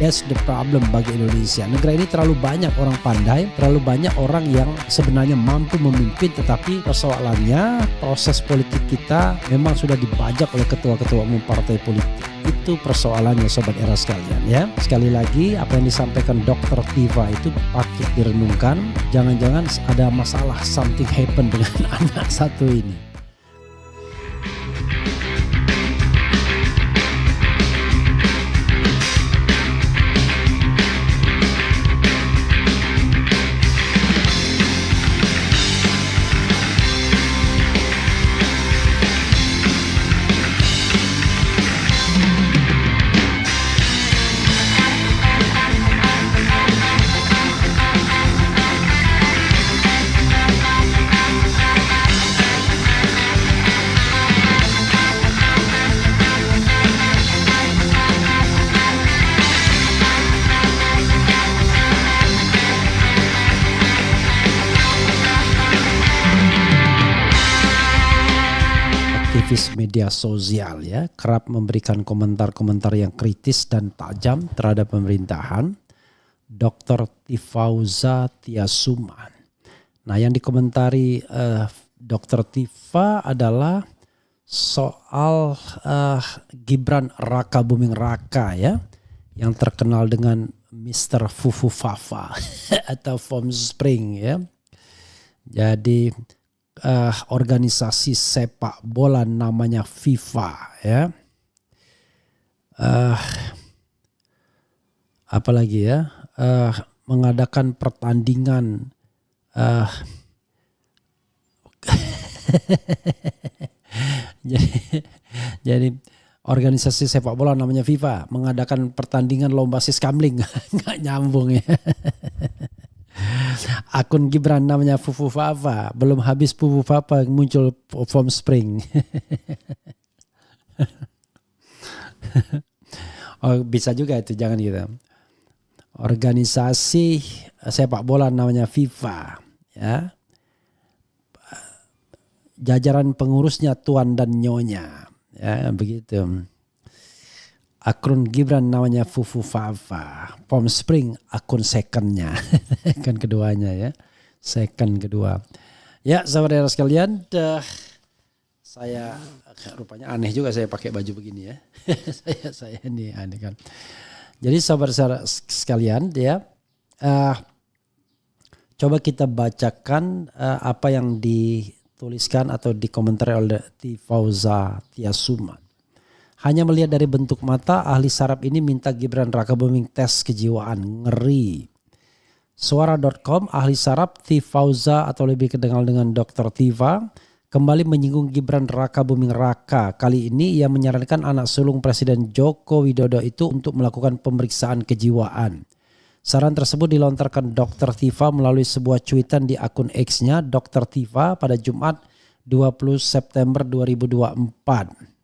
That's the problem bagi Indonesia. Negara ini terlalu banyak orang pandai, terlalu banyak orang yang sebenarnya mampu memimpin, tetapi persoalannya proses politik kita memang sudah dibajak oleh ketua-ketua umum partai politik. Itu persoalannya Sobat Era sekalian ya. Sekali lagi apa yang disampaikan Dr. Tiva itu patut direnungkan. Jangan-jangan ada masalah, something happen dengan anak satu ini. Media sosial ya kerap memberikan komentar-komentar yang kritis dan tajam terhadap pemerintahan. Dr. Tifauza Tiasuman. Nah, yang dikomentari Dr. Tiva adalah soal Gibran Raka Buming Raka ya, yang terkenal dengan Mr. Fufu Fafa atau Foam Spring ya. Jadi organisasi sepak bola namanya FIFA ya. Apalagi ya, mengadakan pertandingan jadi organisasi sepak bola namanya FIFA mengadakan pertandingan lomba siskamling. Nggak nyambung ya. Akun Gibran namanya Fufu Fafa, belum habis Fufu Fafa muncul Foam Spring. Oh, bisa juga itu, jangan gitu. Organisasi sepak bola namanya FIFA ya. Jajaran pengurusnya tuan dan nyonya ya, begitu. Akun Gibran namanya Fufu Fafa, Foam Spring akun secondnya, kan keduanya ya, second kedua. Ya saudara sekalian, saya rupanya aneh juga saya pakai baju begini ya, saya ini aneh kan. Jadi saudara sekalian ya, coba kita bacakan apa yang dituliskan atau dikomentari oleh Tifauza Tiasuman. Hanya melihat dari bentuk mata, ahli saraf ini minta Gibran Raka Buming tes kejiwaan. Ngeri. Suara.com, ahli saraf Tifauza atau lebih dikenal dengan Dr. Tiva kembali menyinggung Gibran Raka Buming Raka. Kali ini ia menyarankan anak sulung Presiden Joko Widodo itu untuk melakukan pemeriksaan kejiwaan. Saran tersebut dilontarkan Dr. Tiva melalui sebuah cuitan di akun X-nya Dr. Tiva pada Jumat 20 September 2024.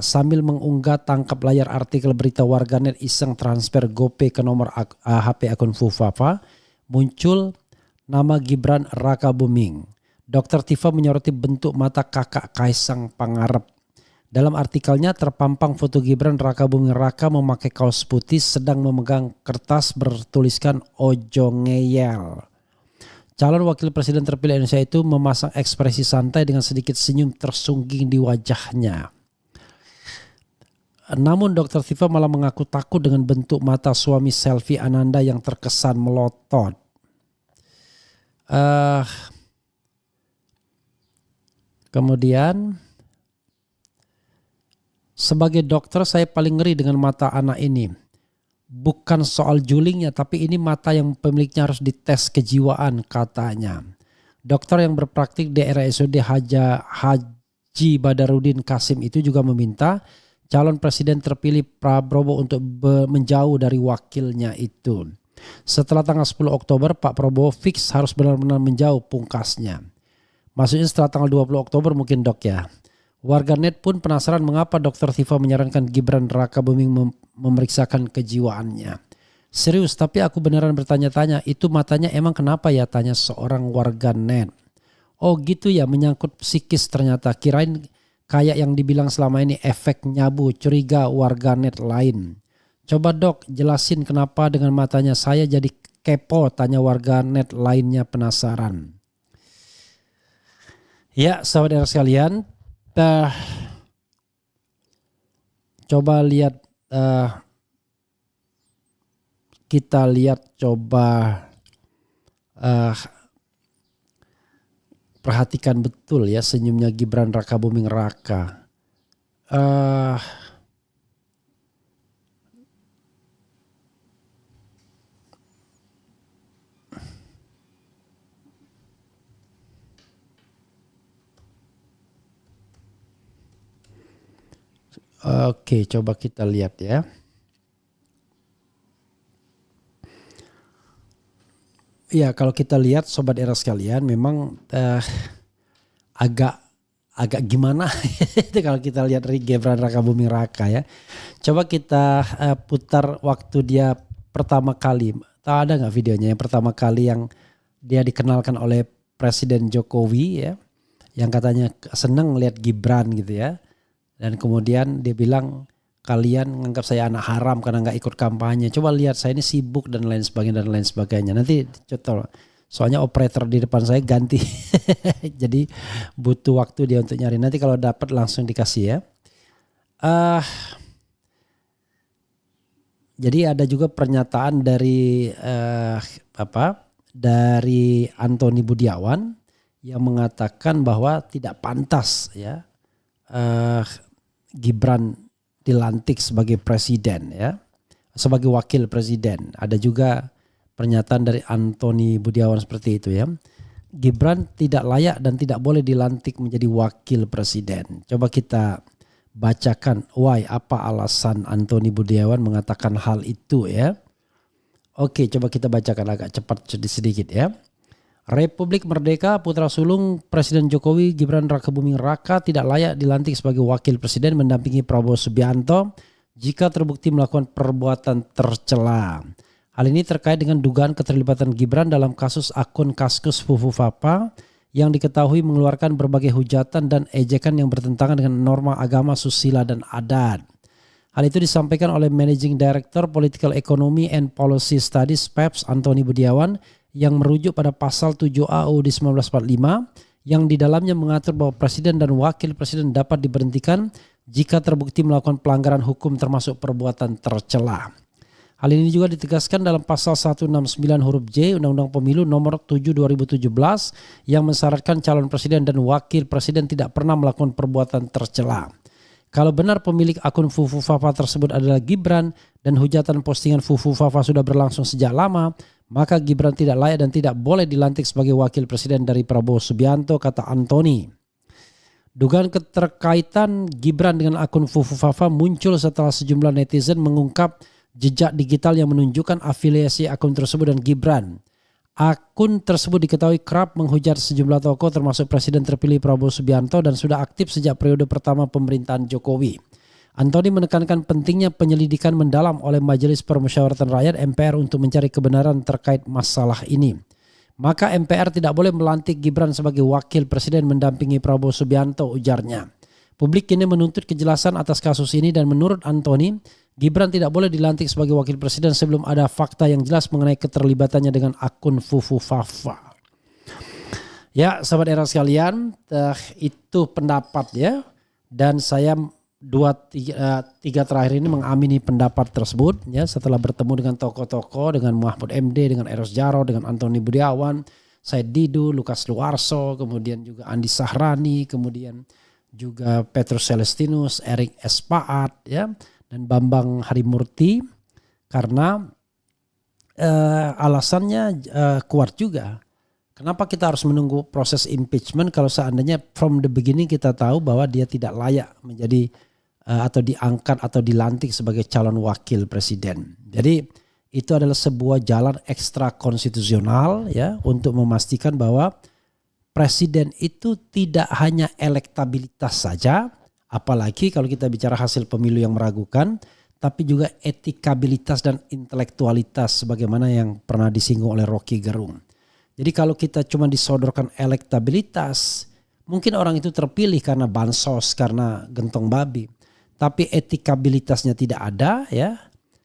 Sambil mengunggah tangkap layar artikel berita warganet iseng transfer GoPay ke nomor HP akun Fufafa, muncul nama Gibran Raka Buming. Dr. Tiva menyoroti bentuk mata kakak Kaisang Pangarep. Dalam artikelnya terpampang foto Gibran Raka Buming Raka memakai kaos putih sedang memegang kertas bertuliskan Ojo Ngeyel. Calon wakil presiden terpilih Indonesia itu memasang ekspresi santai dengan sedikit senyum tersungging di wajahnya. Namun Dr. Tiva malah mengaku takut dengan bentuk mata suami Selvi Ananda yang terkesan melotot. Kemudian, sebagai dokter saya paling ngeri dengan mata anak ini. Bukan soal julingnya, tapi ini mata yang pemiliknya harus dites kejiwaan katanya. Dokter yang berpraktik di RSUD Haji Badarudin Kasim itu juga meminta calon presiden terpilih Prabowo untuk menjauh dari wakilnya itu. Setelah tanggal 10 Oktober, Pak Prabowo fix harus benar-benar menjauh pungkasnya. Maksudnya setelah tanggal 20 Oktober mungkin dok ya. Warganet pun penasaran mengapa Dr. Tiva menyarankan Gibran Raka Buming memeriksakan kejiwaannya. Serius, tapi aku beneran bertanya-tanya, itu matanya emang kenapa ya, tanya seorang warganet. Oh gitu ya, menyangkut psikis ternyata, kirain kayak yang dibilang selama ini efek nyabu, curiga warganet lain. Coba dok jelasin kenapa dengan matanya saya jadi kepo, tanya warga net lainnya penasaran. Ya sahabat sekalian, coba lihat, kita lihat coba perhatikan betul ya senyumnya Gibran Rakabuming Raka. Oke, coba kita lihat ya. Ya, kalau kita lihat sobat era sekalian memang agak gimana itu kalau kita lihat Gibran Rakabuming Raka ya. Coba kita putar waktu dia pertama kali. Tahu ada nggak videonya yang pertama kali yang dia dikenalkan oleh Presiden Jokowi ya, yang katanya senang lihat Gibran gitu ya. Dan kemudian dia bilang kalian menganggap saya anak haram karena nggak ikut kampanye. Coba lihat saya ini sibuk dan lain sebagainya. Nanti contoh, soalnya operator di depan saya ganti, jadi butuh waktu dia untuk nyari. Nanti kalau dapat langsung dikasih ya. Jadi ada juga pernyataan dari dari Antoni Budiawan yang mengatakan bahwa tidak pantas ya Gibran dilantik sebagai presiden ya, sebagai wakil presiden. Ada juga pernyataan dari Antoni Budiawan seperti itu ya. Gibran tidak layak dan tidak boleh dilantik menjadi wakil presiden. Coba kita bacakan why, apa alasan Antoni Budiawan mengatakan hal itu ya. Oke, coba kita bacakan agak cepat sedikit ya. Republik Merdeka putra sulung Presiden Jokowi Gibran Rakabuming Raka tidak layak dilantik sebagai wakil presiden mendampingi Prabowo Subianto jika terbukti melakukan perbuatan tercela. Hal ini terkait dengan dugaan keterlibatan Gibran dalam kasus akun Kaskus Fufu Fapa yang diketahui mengeluarkan berbagai hujatan dan ejekan yang bertentangan dengan norma agama, susila dan adat. Hal itu disampaikan oleh Managing Director Political Economy and Policy Studies PEPS Antoni Budiawan yang merujuk pada pasal 7A UUD 1945 yang di dalamnya mengatur bahwa presiden dan wakil presiden dapat diberhentikan jika terbukti melakukan pelanggaran hukum termasuk perbuatan tercela. Hal ini juga ditegaskan dalam pasal 169 huruf J Undang-Undang Pemilu nomor 7 2017 yang mensyaratkan calon presiden dan wakil presiden tidak pernah melakukan perbuatan tercela. Kalau benar pemilik akun Fufu Fafa tersebut adalah Gibran dan hujatan postingan Fufu Fafa sudah berlangsung sejak lama, maka Gibran tidak layak dan tidak boleh dilantik sebagai wakil presiden dari Prabowo Subianto, kata Antoni. Dugaan keterkaitan Gibran dengan akun Fufu Fafa muncul setelah sejumlah netizen mengungkap jejak digital yang menunjukkan afiliasi akun tersebut dan Gibran. Akun tersebut diketahui kerap menghujat sejumlah tokoh termasuk Presiden terpilih Prabowo Subianto dan sudah aktif sejak periode pertama pemerintahan Jokowi. Antoni menekankan pentingnya penyelidikan mendalam oleh Majelis Permusyawaratan Rakyat MPR untuk mencari kebenaran terkait masalah ini. Maka MPR tidak boleh melantik Gibran sebagai wakil presiden mendampingi Prabowo Subianto, ujarnya. Publik kini menuntut kejelasan atas kasus ini dan menurut Antoni, Gibran tidak boleh dilantik sebagai wakil presiden sebelum ada fakta yang jelas mengenai keterlibatannya dengan akun Fufu Fafa. Ya, sahabat era sekalian, itu pendapat ya. Dan saya tiga terakhir ini mengamini pendapat tersebut ya, setelah bertemu dengan tokoh-tokoh, dengan Mahfud MD, dengan Eros Jarod, dengan Antoni Budiawan, Said Didu, Lukas Luarso, kemudian juga Andi Sahrani, kemudian juga Petrus Celestinus, Erik S. Paat ya, dan Bambang Harimurti, karena alasannya kuat juga. Kenapa kita harus menunggu proses impeachment kalau seandainya from the beginning kita tahu bahwa dia tidak layak menjadi atau diangkat atau dilantik sebagai calon wakil presiden. Jadi itu adalah sebuah jalan ekstra konstitusional ya untuk memastikan bahwa presiden itu tidak hanya elektabilitas saja, apalagi kalau kita bicara hasil pemilu yang meragukan, tapi juga etikabilitas dan intelektualitas sebagaimana yang pernah disinggung oleh Rocky Gerung. Jadi kalau kita cuma disodorkan elektabilitas, mungkin orang itu terpilih karena bansos, karena gentong babi. Tapi etikabilitasnya tidak ada ya.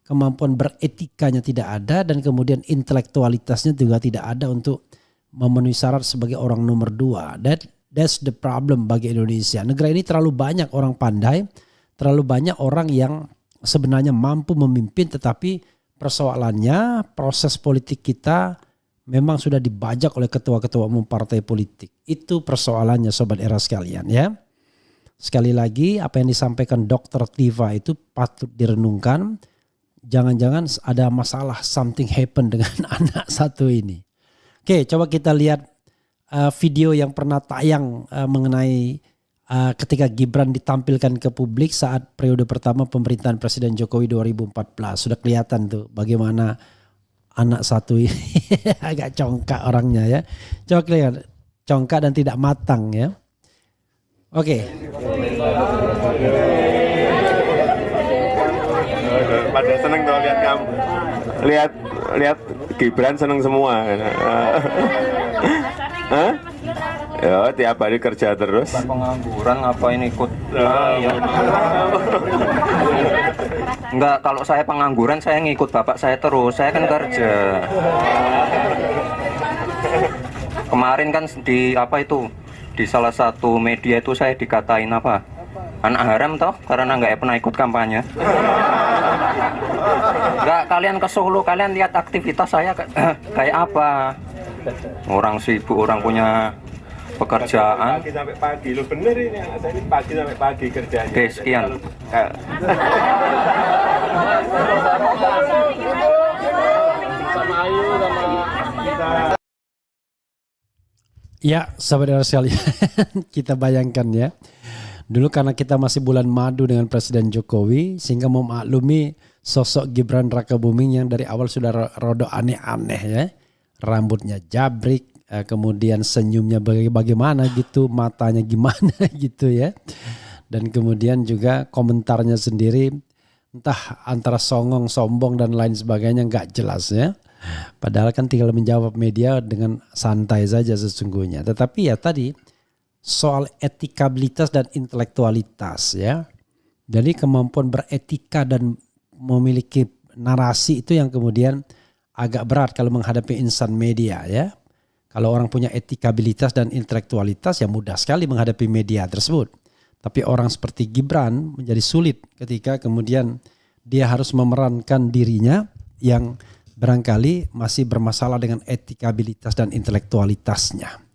kemampuan beretikanya tidak ada, dan kemudian intelektualitasnya juga tidak ada untuk memenuhi syarat sebagai orang nomor 2. That's the problem bagi Indonesia. Negara ini terlalu banyak orang pandai, terlalu banyak orang yang sebenarnya mampu memimpin, tetapi persoalannya proses politik kita memang sudah dibajak oleh ketua-ketua umum partai politik. Itu persoalannya Sobat Era sekalian ya. Sekali lagi apa yang disampaikan Dr. Tiva itu patut direnungkan. Jangan-jangan ada masalah, something happen dengan anak satu ini. Oke, coba kita lihat video yang pernah tayang mengenai ketika Gibran ditampilkan ke publik saat periode pertama pemerintahan Presiden Jokowi 2014. Sudah kelihatan tuh bagaimana anak satu ini agak congkak orangnya ya. Coba lihat, congkak dan tidak matang ya. Oke. Pada seneng tuh lihat kamu. Lihat Gibran seneng semua. Hah? Ya tiap hari kerja terus. Pengangguran ngapain ikut? Ya. Enggak, kalau saya pengangguran saya ngikut bapak saya terus. Saya kan kerja. Kemarin kan di apa itu? Di salah satu media itu saya dikatain apa? Anak haram toh karena nggak pernah ikut kampanye. Enggak, kalian ke Solo, kalian lihat aktivitas saya kayak apa? Orang sibuk, orang punya pekerjaan. Pagi sampai pagi, lo bener ini. Saya ini pagi sampai pagi kerjanya. Oke, sekian. Sama Ayu sama kita. Ya, sahabat sekalian, kita bayangkan ya. Dulu karena kita masih bulan madu dengan Presiden Jokowi, sehingga memaklumi sosok Gibran Rakabuming yang dari awal sudah rodok aneh-aneh ya. Rambutnya jabrik, kemudian senyumnya bagaimana gitu, matanya gimana gitu ya. Dan kemudian juga komentarnya sendiri entah antara songong, sombong dan lain sebagainya nggak jelas ya. Padahal kan tinggal menjawab media dengan santai saja sesungguhnya. Tetapi ya tadi soal etikabilitas dan intelektualitas ya. Jadi kemampuan beretika dan memiliki narasi itu yang kemudian agak berat kalau menghadapi insan media ya. Kalau orang punya etikabilitas dan intelektualitas ya mudah sekali menghadapi media tersebut. Tapi orang seperti Gibran menjadi sulit ketika kemudian dia harus memerankan dirinya yang barangkali masih bermasalah dengan etikabilitas dan intelektualitasnya.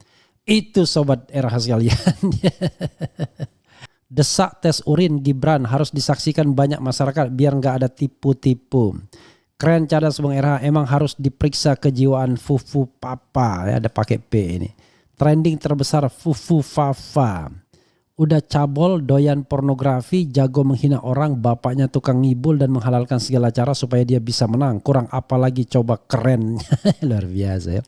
Itu Sobat Era sekalian. Desak tes urin Gibran harus disaksikan banyak masyarakat biar nggak ada tipu-tipu. Keren cadas Bang Era, emang harus diperiksa kejiwaan Fufu Papa ya, ada pakai P ini. Trending terbesar Fufu Fafa. Udah cabol, doyan pornografi, jago menghina orang, bapaknya tukang ngibul dan menghalalkan segala cara supaya dia bisa menang. Kurang apa lagi, coba keren. Luar biasa ya.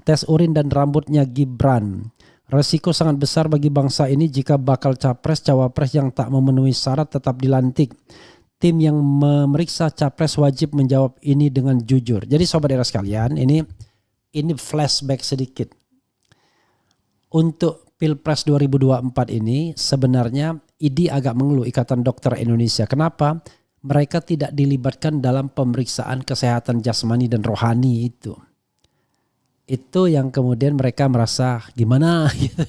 Tes urin dan rambutnya Gibran. Resiko sangat besar bagi bangsa ini jika bakal capres-cawapres yang tak memenuhi syarat tetap dilantik. Tim yang memeriksa capres wajib menjawab ini dengan jujur. Jadi Sobat Era sekalian, ini flashback sedikit. Untuk Pilpres 2024 ini sebenarnya IDI agak mengeluh, Ikatan Dokter Indonesia. Kenapa? Mereka tidak dilibatkan dalam pemeriksaan kesehatan jasmani dan rohani itu. Itu yang kemudian mereka merasa gimana gitu.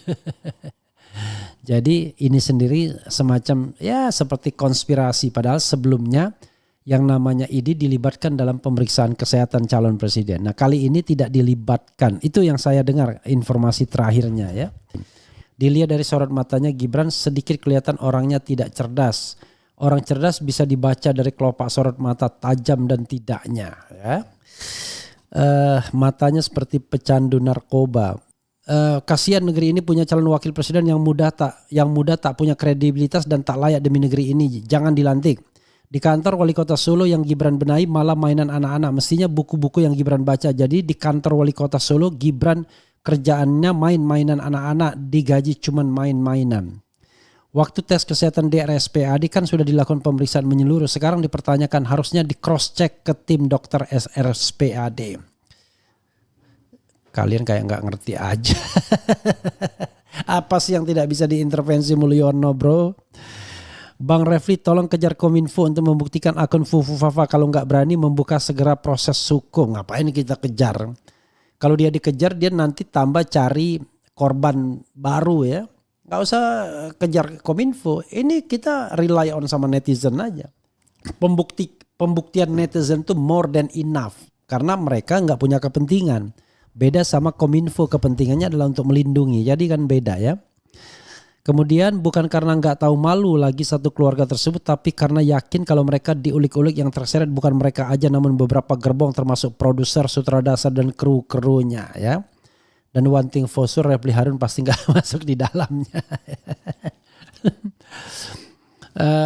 Jadi ini sendiri semacam ya seperti konspirasi. Padahal sebelumnya yang namanya IDI dilibatkan dalam pemeriksaan kesehatan calon presiden. Nah kali ini tidak dilibatkan. Itu yang saya dengar informasi terakhirnya ya. Dilihat dari sorot matanya Gibran sedikit kelihatan orangnya tidak cerdas. Orang cerdas bisa dibaca dari kelopak sorot mata tajam dan tidaknya. Ya. Matanya seperti pecandu narkoba. Kasihan negeri ini punya calon wakil presiden yang muda tak punya kredibilitas dan tak layak demi negeri ini. Jangan dilantik. Di kantor wali kota Solo yang Gibran benahi malah mainan anak-anak. Mestinya buku-buku yang Gibran baca. Jadi di kantor wali kota Solo Gibran kerjaannya main-mainan anak-anak, digaji cuman main-mainan. Waktu tes kesehatan di RSPAD kan sudah dilakukan pemeriksaan menyeluruh. Sekarang dipertanyakan harusnya di cross check ke tim dokter RSPAD. Kalian kayak nggak ngerti aja. Apa sih yang tidak bisa diintervensi Mulyono bro? Bang Refli tolong kejar Kominfo untuk membuktikan akun Fufu Fafa. Kalau nggak berani membuka segera proses hukum. Ngapain kita kejar? Kalau dia dikejar dia nanti tambah cari korban baru ya. Nggak usah kejar Kominfo. Ini kita rely on sama netizen aja. Pembuktian netizen itu more than enough. Karena mereka nggak punya kepentingan. Beda sama Kominfo, kepentingannya adalah untuk melindungi. Jadi kan beda ya. Kemudian bukan karena nggak tahu malu lagi satu keluarga tersebut, tapi karena yakin kalau mereka diulik-ulik yang terseret bukan mereka aja namun beberapa gerbong termasuk produser, sutradara dan kru-krunya ya. Dan one thing for sure, Refli Harun pasti nggak masuk di dalamnya.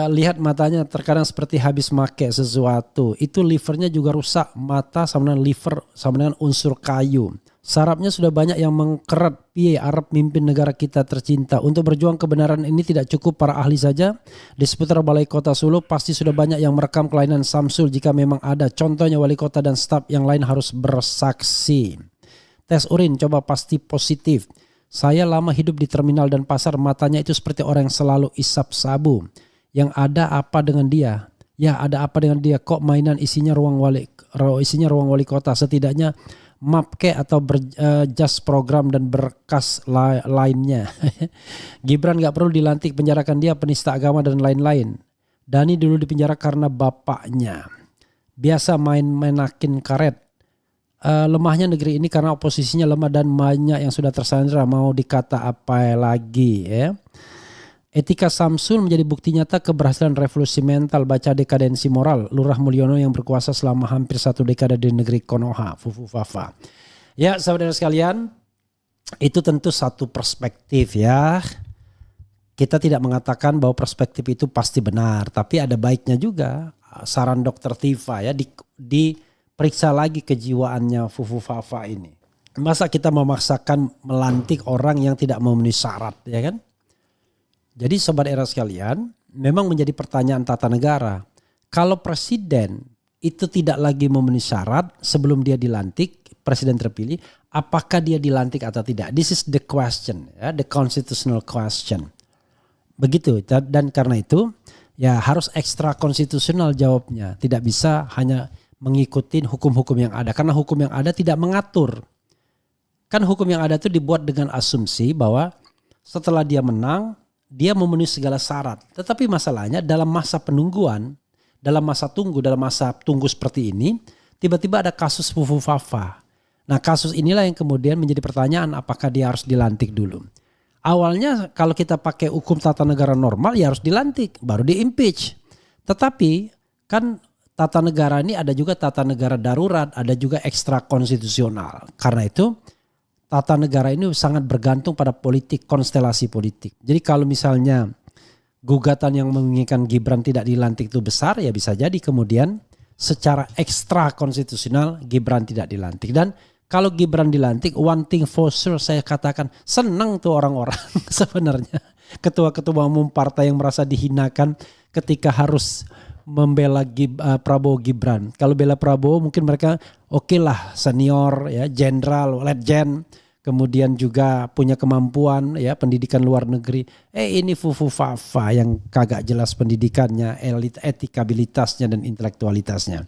Lihat matanya terkadang seperti habis make sesuatu. Itu livernya juga rusak. Mata sama dengan liver sama dengan unsur kayu. Sarapnya sudah banyak yang mengkeret. Piye Arab mimpin negara kita tercinta. Untuk berjuang kebenaran ini tidak cukup para ahli saja. Di seputar Balai Kota Solo pasti sudah banyak yang merekam kelainan Samsul jika memang ada. Contohnya wali kota dan staf yang lain harus bersaksi. Tes urin coba pasti positif. Saya lama hidup di terminal dan pasar, matanya itu seperti orang yang selalu isap sabu. Yang ada apa dengan dia? Ya ada apa dengan dia? Kok mainan isinya ruang wali kota? Setidaknya mapke atau jas program dan berkas lainnya. Gibran gak perlu dilantik, penjarakan dia penista agama dan lain-lain. Dani dulu dipenjara karena bapaknya. Biasa main-mainakin karet. Lemahnya negeri ini karena oposisinya lemah dan banyak yang sudah tersandera, mau dikata apa lagi ya. Etika Samsul menjadi bukti nyata keberhasilan revolusi mental, baca dekadensi moral. Lurah Mulyono yang berkuasa selama hampir 1 dekade di negeri Konoha, Fufu Fafa. Ya saudara sekalian, itu tentu satu perspektif ya. Kita tidak mengatakan bahwa perspektif itu pasti benar, tapi ada baiknya juga. Saran Dokter Tifa ya, diperiksa lagi kejiwaannya Fufu Fafa ini. Masa kita memaksakan melantik orang yang tidak memenuhi syarat ya kan? Jadi sobat era sekalian, memang menjadi pertanyaan tata negara. Kalau presiden itu tidak lagi memenuhi syarat sebelum dia dilantik, presiden terpilih, apakah dia dilantik atau tidak? This is the question, ya, the constitutional question. Begitu, dan karena itu ya harus ekstra konstitusional jawabnya. Tidak bisa hanya mengikuti hukum-hukum yang ada. Karena hukum yang ada tidak mengatur. Kan hukum yang ada itu dibuat dengan asumsi bahwa setelah dia menang, dia memenuhi segala syarat. Tetapi masalahnya dalam masa penungguan, dalam masa tunggu seperti ini, tiba-tiba ada kasus Fufu Fafa. Nah kasus inilah yang kemudian menjadi pertanyaan apakah dia harus dilantik dulu. Awalnya kalau kita pakai hukum tata negara normal ya harus dilantik, baru di-impeach. Tetapi kan tata negara ini ada juga tata negara darurat, ada juga ekstra konstitusional. Karena itu tata negara ini sangat bergantung pada politik, konstelasi politik. Jadi kalau misalnya gugatan yang menginginkan Gibran tidak dilantik itu besar, ya bisa jadi kemudian secara ekstra konstitusional Gibran tidak dilantik. Dan kalau Gibran dilantik, one thing for sure saya katakan senang tuh orang-orang sebenarnya. Ketua-ketua umum partai yang merasa dihinakan ketika harus membela Prabowo Gibran. Kalau bela Prabowo mungkin mereka oke lah senior ya, jenderal, legend. Kemudian juga punya kemampuan ya pendidikan luar negeri. Ini Fufu Fafa yang kagak jelas pendidikannya, etikabilitasnya dan intelektualitasnya.